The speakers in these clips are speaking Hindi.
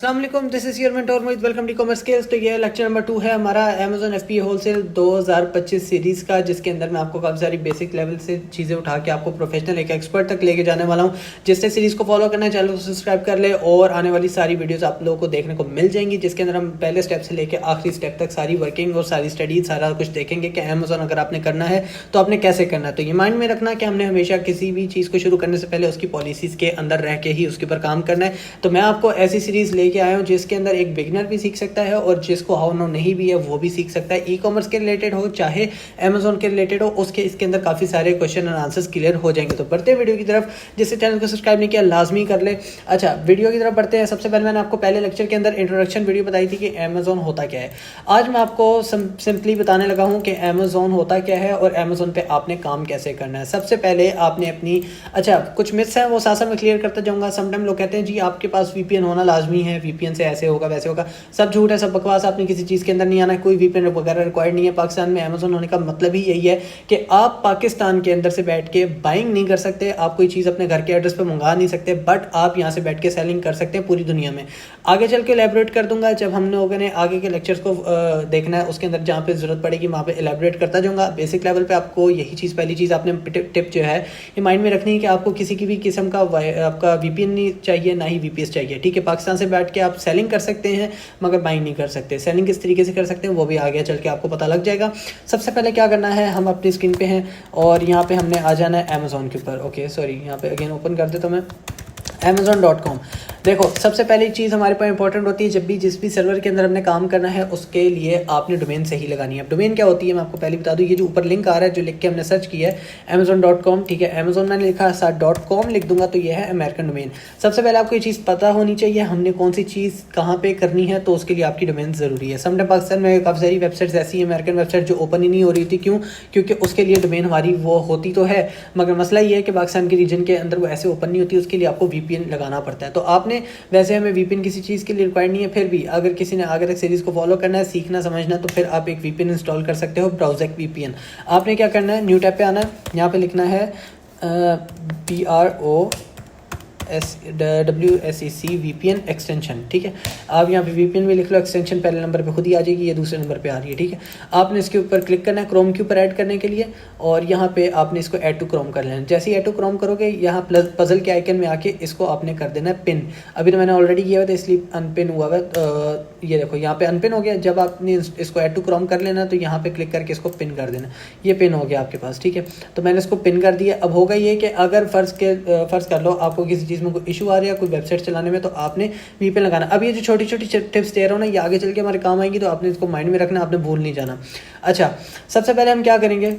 अस्सलाम this is your mentor Mohit welcome to commerce skills. तो ये लेक्चर नंबर 2 है हमारा अमेजोन एफपीए होलसेल 2025 सीरीज का, जिसके अंदर मैं आपको काफ़ी सारी बेसिक लेवल से चीज़ें उठा के आपको प्रोफेशनल एक एक्सपर्ट तक लेके जाने वाला हूँ। जिससे सीरीज को फॉलो करना है, चैनल को सब्सक्राइब कर ले और आने वाली सारी वीडियोस आप लोगों को देखने को मिल जाएंगी, जिसके अंदर हम पहले स्टेप से लेकर आखिरी स्टेप तक सारी वर्किंग और सारी स्टडीज सारा कुछ देखेंगे कि अमेजोन अगर आपने करना है तो आपने कैसे करना है। तो ये माइंड में रखना कि हमने हमेशा किसी भी चीज़ को शुरू करने से पहले उसकी पॉलिसीज़ के अंदर रह के ही उसके ऊपर काम करना है। तो मैं आपको ऐसी सीरीज़ लेके आया हूँ जिसके अंदर एक बिगिनर भी सीख सकता है और जिसको हाउ नो नहीं भी है वो भी सीख सकता है। ई कॉमर्स के रिलेटेड हो चाहे अमेजोन के रिलेटेड हो, उसके इसके अंदर काफ़ी सारे क्वेश्चन और आंसर्स क्लियर हो जाएंगे। तो बढ़ते हैं वीडियो की तरफ। जिससे चैनल को सब्सक्राइब नहीं किया लाजमी कर ले। अच्छा, वीडियो की तरफ बढ़ते हैं। सबसे पहले मैंने आपको पहले लेक्चर के अंदर इंट्रोडक्शन वीडियो बताई थी कि अमेजोन होता क्या है। आज मैं आपको सिंपली बताने लगा हूँ कि अमेजोन होता क्या है और अमेजोन पे आपने काम कैसे करना है। सबसे पहले आपने अपनी कुछ मिथ्स हैं वो साथ साथ में क्लियर करता जाऊँगा। समटाइम लोग कहते हैं जी आपके पास वीपीएन होना लाजमी है, वीपीएन से ऐसे होगा वैसे होगा। सब झूठ है, सब बकवास। आपने किसी चीज़ के अंदर नहीं आना है, कोई वीपीएन वगैरह रिक्वायर्ड नहीं है। पाकिस्तान में अमेजोन होने का मतलब ही यही है कि आप पाकिस्तान के अंदर से बैठ के बाइंग नहीं कर सकते, आप कोई चीज़ अपने घर के एड्रेस पे मंगा नहीं सकते, बट आप यहाँ से बैठ के सेलिंग कर सकते हैं पूरी दुनिया में। आगे चल के एलेबरेट कर दूंगा जब हम लोगों ने आगे के लेक्चर्स को देखना है, उसके अंदर जहाँ पे जरूरत पड़ेगी वहाँ पे एलेबरेट करता जाऊँगा। बेसिक लेवल पे आपको यही चीज़, पहली चीज़ आपने टिप जो है ये माइंड में रखनी है कि आपको किसी की भी किस्म का आपका वीपीएन नहीं चाहिए, ना ही वीपीएस चाहिए। ठीक है, पाकिस्तान से बैठ के आप सेलिंग कर सकते हैं मगर बाइंग नहीं कर सकते। सेलिंग किस तरीके से कर सकते हैं वो भी आगे चल के आपको पता लग जाएगा। सबसे पहले क्या करना है, हम अपनी स्क्रीन पे हैं और यहाँ पे हमने आ जाना है अमेजोन के ऊपर। ओके सॉरी, यहाँ पे अगेन ओपन कर देता हूँ मैं amazon.com। देखो, सबसे पहली चीज़ हमारे पास इंपॉर्टेंट होती है जब भी जिस भी सर्वर के अंदर हमने काम करना है उसके लिए आपने डोमेन सही लगानी है। अब डोमेन क्या होती है मैं आपको पहले बता दूं। ये जो ऊपर लिंक आ रहा है जो लिख के हमने सर्च किया है amazon.com, ठीक है, अमेजोन मैंने लिखा साथ .com लिख दूंगा तो ये है अमेरिकन डोमेन। सबसे पहले आपको ये चीज़ पता होनी चाहिए हमने कौन सी चीज़ कहाँ पर करनी है, तो उसके लिए आपकी डोमेन ज़रूरी है। समटाइम पाकिस्तान में काफ़ी सारी वेबसाइट्स ऐसी है, अमेरिकन वेबसाइट जो ओपन ही नहीं हो रही थी। क्यों? क्योंकि उसके लिए डोमेन हमारी वो होती तो है मगर मसला ये है कि पाकिस्तान के रीजन के अंदर वो ऐसे ओपन नहीं होती, उसके लिए आपको वीपीएन लगाना पड़ता है। तो आपने वैसे हमें वीपीएन किसी चीज़ के लिए रिक्वायर्ड नहीं है, फिर भी अगर किसी ने आगे तक सीरीज़ को फॉलो करना है, सीखना समझना, तो फिर आप एक वीपीएन इंस्टॉल कर सकते हो, ब्राउज़र वीपीएन। आपने क्या करना है, न्यू टैब पे आना है, यहाँ पे लिखना है WSEC VPN एक्सटेंशन। ठीक है, आप यहाँ पे VPN में लिख लो, एक्सटेंशन पहले नंबर पे खुद ही आ जाएगी, ये दूसरे नंबर पे आ रही है। ठीक है, आपने इसके ऊपर क्लिक करना है क्रोम के ऊपर ऐड करने के लिए और यहाँ पे आपने इसको ऐड टू क्रोम कर लेना है। जैसे ही ऐड टू क्रोम करोगे यहाँ प्लस पजल के आइकन में आके इसको आपने कर देना है पिन। अभी तो मैंने ऑलरेडी किया हुआ था इसलिए अनपिन हुआ है। ये देखो यहाँ पे अनपिन हो गया। जब आपने इसको ऐड टू क्रोम कर लेना तो यहाँ पे क्लिक करके इसको पिन कर देना। ये पिन हो गया आपके पास। ठीक है, तो मैंने इसको पिन कर दिया। अब होगा ये कि अगर फ़र्ज़ कर लो आपको किसी चीज़ में कोई इशू आ रहा है कोई वेबसाइट चलाने में, तो आपने वीपीएन लगाना। अब ये जो छोटी छोटी टिप्स दे रहा हूँ ना, ये आगे चल के हमारे काम आएंगी, तो आपने इसको माइंड में रखना, आपने भूल नहीं जाना। अच्छा, सबसे पहले हम क्या करेंगे,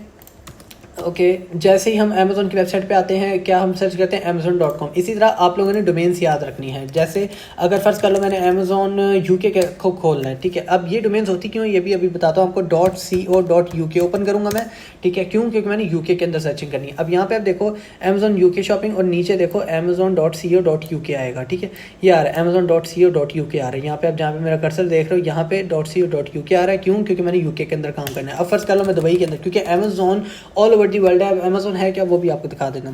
जैसे ही हम अमेजोन की वेबसाइट पे आते हैं, क्या हम सर्च करते हैं amazon.com। इसी तरह आप लोगों ने डोमेन्स याद रखनी है। जैसे अगर फर्स्ट कर लो मैंने अमेजोन यूके को खोलना है, ठीक है, अब ये डोमेन्स होती क्यों ये भी अभी बताता हूँ आपको। .co.uk ओपन करूँगा मैं, ठीक है, क्यों? क्योंकि मैंने यूके के अंदर सर्चिंग करनी है। अब यहाँ पे आप देखो अमेजोन यूके शॉपिंग और नीचे देखो amazon.co.uk आएगा। ठीक है, ये आ रहा है amazon.co.uk आ रहा है। यहाँ पे आप जहाँ पे मेरा कर्सर देख रहे हो यहाँ पे .co.uk आ रहा है। क्यों? क्योंकि मैंने यूके के अंदर काम करना है। अब फर्स्ट कर लो मैं दुबई के अंदर, क्योंकि Amazon all over the world है। अमेजोन है क्या वो भी आपको दिखा देना।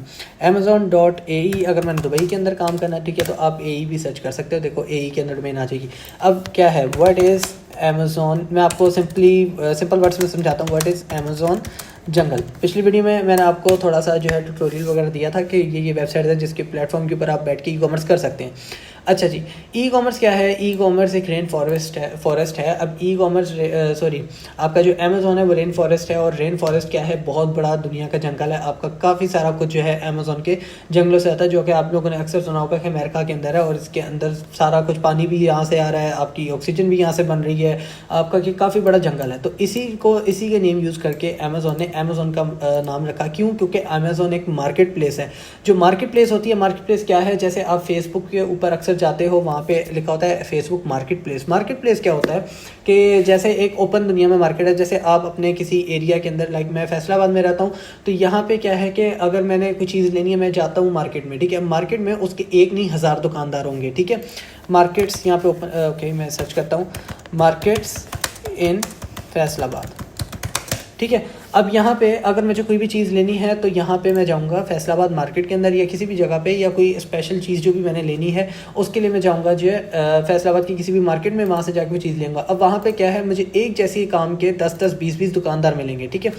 amazon.ae अगर मैंने दुबई के अंदर काम करना है, ठीक है, तो आप AE भी सर्च कर सकते हो। देखो AE के अंदर डोमेन आ जाएगी। अब क्या है, व्हाट इज़ अमेजोन, मैं आपको सिंपल वर्ड्स में समझाता हूँ। व्हाट इज़ अमेजोन जंगल। पिछली वीडियो में मैंने आपको थोड़ा सा जो है ट्यूटोरियल वगैरह दिया था कि ये वेबसाइट है जिसके प्लेटफॉर्म के ऊपर आप बैठ के ई कॉमर्स कर सकते हैं। अच्छा जी, ई कॉमर्स क्या है? ई कॉमर्स एक रेन फॉरेस्ट है। अब ई कॉमर्स आपका जो अमेजोन है वो रेन फॉरेस्ट है, और रेन फॉरेस्ट क्या है, बहुत बड़ा दुनिया का जंगल है। आपका काफ़ी सारा कुछ जो है अमेजोन के जंगलों से आता है, जो कि आप लोगों ने अक्सर सुना होगा कि अमेरिका के अंदर है, और इसके अंदर सारा कुछ पानी भी यहाँ से आ रहा है, आपकी ऑक्सीजन भी यहाँ से बन रही है, आपका कि काफ़ी बड़ा जंगल है। तो इसी के नेम यूज़ करके अमेजोन ने अमेजोन का नाम रखा। क्यों? क्योंकि अमेजोन एक मार्केट प्लेस है। जो मार्केट प्लेस होती है, मार्केट प्लेस क्या है, जैसे आप फेसबुक के ऊपर अक्सर जाते हो, वहाँ पे लिखा होता है Facebook market place. Market place क्या होता है कि जैसे एक ओपन दुनिया में मार्केट है। जैसे आप अपने किसी एरिया के अंदर, लाइक मैं फैसलाबाद में रहता हूँ, तो यहाँ पे क्या है कि अगर मैंने कोई चीज़ लेनी है, मैं जाता हूँ मार्केट में, ठीक है, मार्केट में उसके एक नहीं 1000 दुकानदार होंगे। ठीक है, मार्केट्स यहाँ पे ओपन, ओके मैं सर्च करता हूँ मार्केट्स इन फैसलाबाद। ठीक है, अब यहाँ पे अगर मुझे कोई भी चीज़ लेनी है तो यहाँ पे मैं जाऊँगा फैसलाबाद मार्केट के अंदर या किसी भी जगह पे, या कोई स्पेशल चीज़ जो भी मैंने लेनी है उसके लिए मैं जाऊँगा जो फैसलाबाद की किसी भी मार्केट में, वहाँ से जाकर मैं चीज़ लूँगा। अब वहाँ पे क्या है, मुझे एक जैसी काम के 10-10, 20-20 दुकानदार मिलेंगे, ठीक है।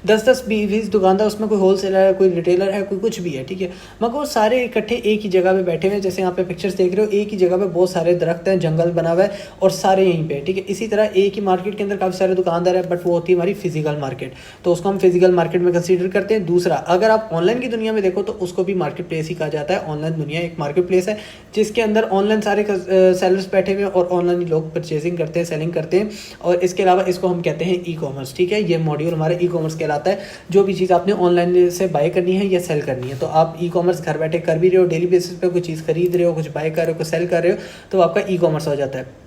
10-10, 20-20 दुकानदार, उसमें कोई होलसेलर है, कोई रिटेलर है, कोई कुछ भी है, ठीक है। मगर वो सारे इकट्ठे एक ही जगह पे बैठे हुए हैं। जैसे यहाँ पे पिक्चर्स देख रहे हो, एक ही जगह पे बहुत सारे दरख्त हैं, जंगल बना हुआ है और सारे यहीं पे, ठीक है। इसी तरह एक ही मार्केट के अंदर काफ़ी सारे दुकानदार है, बट वो होती है हमारी फिजिकल मार्केट, तो उसको हम फिजिकल मार्केट में कंसीडर करते हैं। दूसरा, अगर आप ऑनलाइन की दुनिया में देखो तो उसको भी मार्केट प्लेस ही कहा जाता है। ऑनलाइन दुनिया एक मार्केट प्लेस है जिसके अंदर ऑनलाइन सारे सेलर्स बैठे हुए हैं और ऑनलाइन लोग परचेजिंग करते हैं, सेलिंग करते हैं। और इसके अलावा इसको हम कहते हैं ई कॉमर्स, ठीक है। ये मॉड्यूल हमारा ई कॉमर्स कहलाता है। जो भी चीज़ आपने ऑनलाइन से बाय करनी है या सेल करनी है, तो आप ई कॉमर्स घर बैठे कर भी रहे हो, डेली बेसिस पे कोई चीज़ खरीद रहे हो, कुछ बाय कर रहे हो, कुछ सेल कर रहे हो, तो आपका ई कॉमर्स हो जाता है।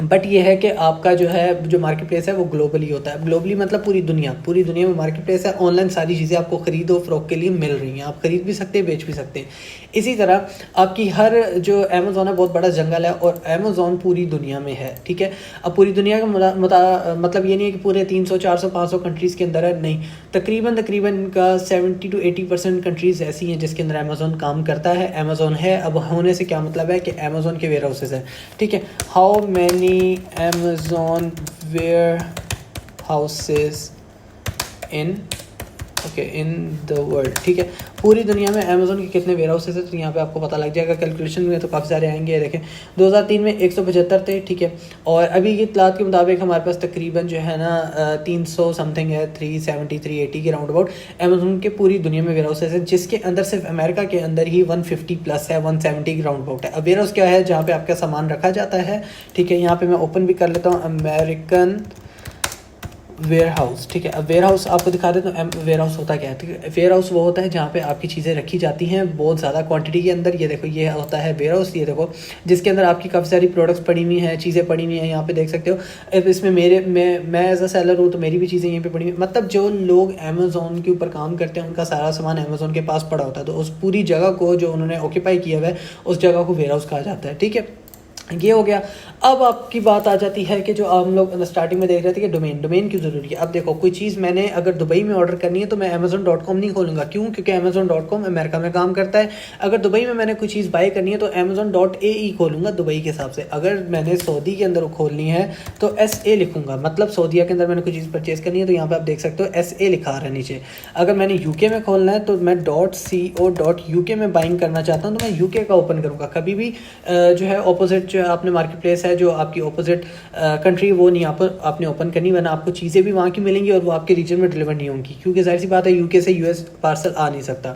बट ये है कि आपका जो है जो मार्केट प्लेस है वो ग्लोबली होता है। ग्लोबली मतलब पूरी दुनिया में मार्केट प्लेस है। ऑनलाइन सारी चीज़ें आपको खरीदो फरोख्त के लिए मिल रही हैं, आप खरीद भी सकते हैं, बेच भी सकते हैं। इसी तरह आपकी हर जो अमेज़ॉन है बहुत बड़ा जंगल है और अमेज़ॉन पूरी दुनिया में है, ठीक है। अब पूरी दुनिया का मतलब ये नहीं है कि पूरे 300, 400, 500 कंट्रीज़ के अंदर है, नहीं। तकरीबन इनका 70 to 80% कंट्रीज़ ऐसी हैं जिसके अंदर अमेज़ॉन काम करता है, अमेज़ॉन है। अब होने से क्या मतलब है कि अमेज़ॉन के वेयर हाउसेस है, ठीक है। How many Amazon warehouses in the world, ठीक है। पूरी दुनिया में अमेज़ॉन के कितने वेयर हाउसेस है, तो यहाँ पे आपको पता लग जाएगा। कैलकुलेशन में तो काफ़ी सारे आएंगे। देखें 2003 में 175 थे, ठीक है। और अभी की इत्तलात के मुताबिक हमारे पास तकरीबन जो है ना 300 समथिंग है, 370, 380 के राउंड अबाउट अमेज़ॉन के पूरी दुनिया में वेयर हाउसेस है, जिसके अंदर सिर्फ अमेरिका के अंदर ही 150 प्लस है, 170 के राउंड अबाउट है। अब वेयर हाउस क्या है, जहाँ पे आपका सामान रखा जाता है, ठीक है। यहाँ पे मैं ओपन भी कर लेता हूँ, अमेरिकन वेयर हाउस, ठीक है। अब वेयर हाउस आपको दिखा देता हूँ। वेयर हाउस होता क्या है, ठीक है। वेयर हाउस वो होता है जहाँ पे आपकी चीज़ें रखी जाती हैं बहुत ज़्यादा क्वांटिटी के अंदर। ये देखो, ये होता है वेयर हाउस, ये देखो, जिसके अंदर आपकी काफ़ी सारी प्रोडक्ट्स पड़ी हुई हैं, चीज़ें पड़ी हुई हैं, यहाँ पे देख सकते हो। अब इसमें मैं एज अ सेलर हूँ तो मेरी भी चीज़ें यहीं पर पड़ी हुई। मतलब जो लोग अमेज़ॉन के ऊपर काम करते हैं उनका सारा सामान अमेज़ॉन के पास पड़ा होता है, तो उस पूरी जगह को जो उन्होंने ऑक्यूपाई किया हुआ है उस जगह को वेयर हाउस कहा जाता है, ठीक है। ये हो गया। अब आपकी बात आ जाती है कि जो हम लोग स्टार्टिंग में देख रहे थे कि डोमेन क्यों ज़रूरी है। अब देखो, कोई चीज़ मैंने अगर दुबई में ऑर्डर करनी है तो मैं amazon.com नहीं खोलूँगा। क्यों? क्योंकि amazon.com अमेरिका में काम करता है। अगर दुबई में मैंने कोई चीज़ बाय करनी है तो amazon.ae खोलूँगा दुबई के हिसाब से। अगर मैंने सऊदी के अंदर खोलनी है तो SA लिखूँगा, मतलब सऊदीया के अंदर मैंने कोई चीज़ परचेज़ करनी है तो यहाँ पर आप देख सकते हो SA लिखा रहा है नीचे। अगर मैंने UK में खोलना है तो मैं .co.uk में बाइंग करना चाहता हूँ तो मैं UK का ओपन करूँगा। कभी भी जो है ऑपोजिट जो आपने मार्केट प्लेस है जो आपकी ऑपोजिट कंट्री, वो नहीं आपने ओपन करनी, वरना आपको चीज़ें भी वहाँ की मिलेंगी और वो आपके रीजन में डिलीवर नहीं होंगी, क्योंकि जाहिर सी बात है यूके से US पार्सल आ नहीं सकता।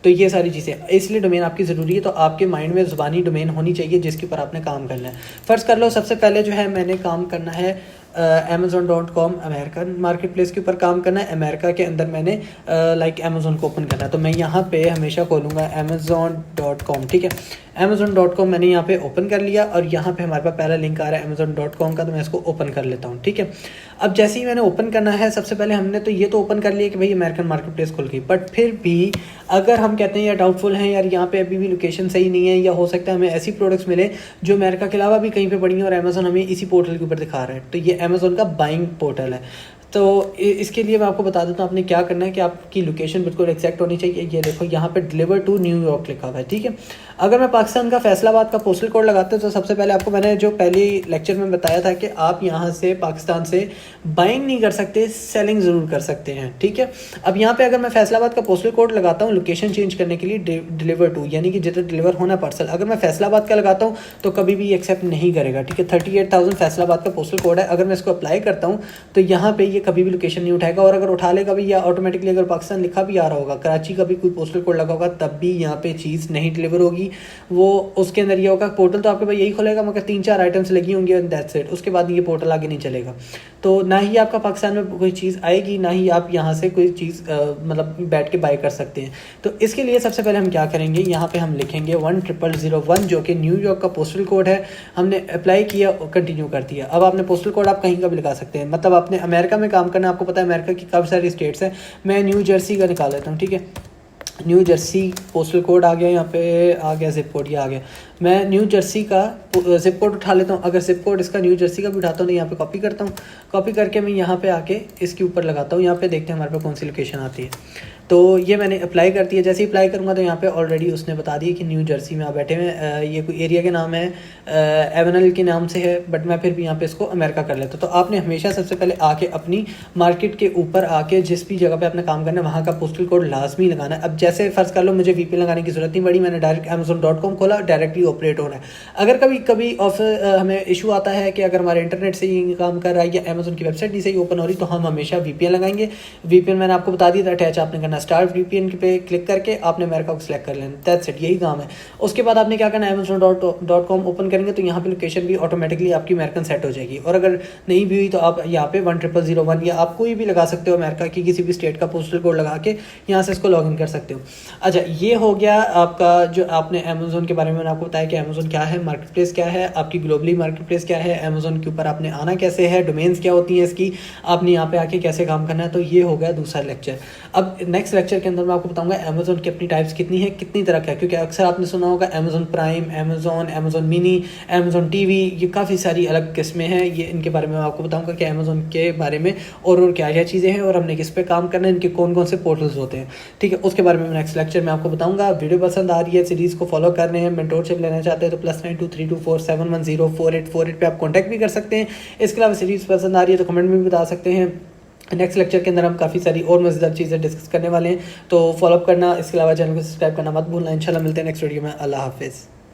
तो ये सारी चीज़ें, इसलिए डोमेन आपकी ज़रूरी है। तो आपके माइंड में ज़ुबानी डोमेन होनी चाहिए जिसके ऊपर आपने काम करना है। फ़र्ज़ कर लो सबसे पहले जो है मैंने काम करना है amazon.com अमेरिकन मार्केट प्लेस के ऊपर काम करना है। अमेरिका के अंदर मैंने लाइक अमेज़ॉन को ओपन करना है, तो मैं यहाँ पे हमेशा खोलूँगा amazon.com, ठीक है। amazon.com मैंने यहाँ पे ओपन कर लिया और यहाँ पे हमारे पास पहला लिंक आ रहा है amazon.com का, तो मैं इसको ओपन कर लेता हूँ, ठीक है। अब जैसे ही मैंने ओपन करना है, सबसे पहले हमने तो ये तो ओपन कर लिया कि भाई अमेरिकन मार्केट प्लेस खुल गई, बट फिर भी अगर हम कहते हैं यार डाउटफुल हैं, यार यहाँ पे अभी भी लोकेशन सही नहीं है, या हो सकता है हमें ऐसी प्रोडक्ट्स मिले जो अमेरिका के अलावा भी कहीं पे पड़ी हैं और अमेज़ॉन हमें इसी पोर्टल के ऊपर दिखा रहा है, तो ये अमेज़ॉन का बाइंग पोर्टल है। तो इसके लिए मैं आपको बता देता हूँ आपने क्या करना है कि आपकी लोकेशन बिल्कुल एक्जैक्ट होनी चाहिए। ये देखो यहाँ पे डिलीवर टू न्यूयॉर्क लिखा हुआ है, ठीक है। अगर मैं पाकिस्तान का फैसलाबाद का पोस्टल कोड लगाता हूँ तो सबसे पहले आपको मैंने जो पहले लेक्चर में बताया था कि आप यहाँ से पाकिस्तान से बाइंग नहीं कर सकते, सेलिंग ज़रूर कर सकते हैं, ठीक है। अब यहाँ पे अगर मैं फैसलाबाद का पोस्टल कोड लगाता हूँ लोकेशन चेंज करने के लिए, डिलीवर टू यानी कि जिधर डिलीवर होना पार्सल, अगर मैं फैसलाबाद का लगाता हूँ तो कभी भी एक्सेप्ट नहीं करेगा, ठीक है। 38,000 फैसलाबाद का पोस्टल कोड है। अगर मैं इसको अप्लाई करता हूँ तो यहाँ पे कभी भी लोकेशन नहीं उठाएगा, और अगर उठा लेगा भी या ऑटोमेटिकली अगर पाकिस्तान लिखा भी आ रहा होगा, कराची का भी कोई पोस्टल कोड लगा होगा, तब भी यहाँ पे चीज़ नहीं डिलीवर होगी। वो उसके अंदर ये होगा पोर्टल तो आपके पास यही खुलेगा मगर 3-4 आइटम्स लगी होंगी और दैट्स इट, उसके बाद ये पोर्टल आगे नहीं चलेगा। तो ना ही आपका पाकिस्तान में कोई चीज़ आएगी, ना ही आप यहाँ से कोई चीज़ मतलब बैठ के बाय कर सकते हैं। तो इसके लिए सबसे पहले हम क्या करेंगे, यहाँ पे हम लिखेंगे 10001 जो कि न्यूयॉर्क का पोस्टल कोड है। हमने अप्लाई किया, कंटिन्यू कर दिया। अब आपने पोस्टल कोड आप कहीं का भी लगा सकते हैं, मतलब आपने अमेरिका में काम करना है, आपको पता है अमेरिका की काफ़ी सारी स्टेट्स हैं। मैं न्यू जर्सी का निकाल लेता हूँ, ठीक है। न्यू जर्सी पोस्टल कोड आ गया, यहाँ पे आ गया जिप कोड, ये आ गया। मैं न्यू जर्सी का जिप कोड उठा लेता हूँ। अगर जिप कोड इसका न्यू जर्सी का भी उठाता हूँ तो यहाँ पे कॉपी करता हूँ। कॉपी करके मैं यहाँ पे आके इसके ऊपर लगाता हूँ। यहाँ पे देखते हैं हमारे पास कौन सी लोकेशन आती है। तो ये मैंने अप्लाई कर दिया। जैसे ही अप्लाई करूँगा तो यहाँ पे ऑलरेडी उसने बता दिया कि न्यू जर्सी में आप बैठे हुए। ये कोई एरिया के नाम है, एवनल के नाम से है, बट मैं फिर भी यहाँ पे इसको अमेरिका कर लेता हूँ। तो आपने हमेशा सबसे पहले आके अपनी मार्केट के ऊपर आके जिस भी जगह पे आपने काम करना है वहाँ का पोस्टल कोड लाजमी लगाना है। अब जैसे फ़र्ज़ कर लो मुझे VPN लगाने की ज़रूरत नहीं पड़ी, मैंने डायरेक्ट Amazon.com खोला, डायरेक्टली ऑपरेट हो रहा है। अगर कभी कभी हमें इशू आता है कि अगर हमारे इंटरनेट से ही काम कर रहा है या अमेजोन की वेबसाइट नहीं सही ओपन हो रही, तो हम हमेशा VPN लगाएंगे। VPN मैंने आपको बता दिया था, अटैच आपने करना स्टार्ट VPN पे क्लिक करके आपने अमेरिका को सिलेक्ट कर लेना। दैट्स इट, यही काम है। उसके बाद आपने क्या करना है, Amazon.com ओपन करेंगे तो यहाँ पे लोकेशन भी ऑटोमेटिकली आपकी अमेरिकन सेट हो जाएगी। और अगर नहीं भी हुई तो आप यहाँ पे 10001 या आप कोई भी लगा सकते हो, अमेरिका की किसी भी स्टेट का पोस्टल कोड लगा के यहाँ से इसको लॉगिन कर सकते हो। अच्छा, ये हो गया आपका जो आपने अमेजोन के बारे में मैंने आपको बताया कि अमेजोन क्या है, मार्केट प्लेस क्या है, आपकी ग्लोबली मार्केट प्लेस क्या है, अमेजोन के ऊपर आपने आना कैसे है, डोमेन्स क्या होती हैं इसकी, आपने यहाँ पे आके कैसे काम करना है। तो ये हो गया दूसरा लेक्चर। अब नेक्स्ट लेक्चर के अंदर मैं आपको बताऊंगा अमेजोन की अपनी टाइप्स कितनी है, कितनी तरह का है। क्योंकि अक्सर आपने सुना होगा Amazon prime, Amazon mini, Amazon TV, ये काफ़ी सारी अलग किस्में हैं। ये इनके बारे में मैं आपको बताऊंगा कि अमेजोन के बारे में और क्या क्या चीज़ें हैं और हमने किस पे काम करना है, इनके कौन कौन से पोर्टल्स होते हैं। ठीक है, उसके बारे में नेक्स्ट लेक्चर में आपको बताऊंगा। वीडियो पसंद आ रही है, सीरीज़ को फॉलो कर रहे हैं, मेंटोरशिप लेना चाहते हैं तो +923247104848 पे आप कॉन्टैक्ट भी कर सकते हैं। इसके अलावा सीरीज़ पसंद आ रही है तो कमेंट में भी बता सकते हैं। नेक्स्ट लेक्चर के अंदर हम काफ़ी सारी और मज़ेदार चीज़ें डिस्कस करने वाले हैं, तो फॉलोअप करना, इसके अलावा चैनल को सब्सक्राइब करना मत भूलना। इंशाल्लाह मिलते हैं नेक्स्ट वीडियो में। अल्लाह हाफिज़।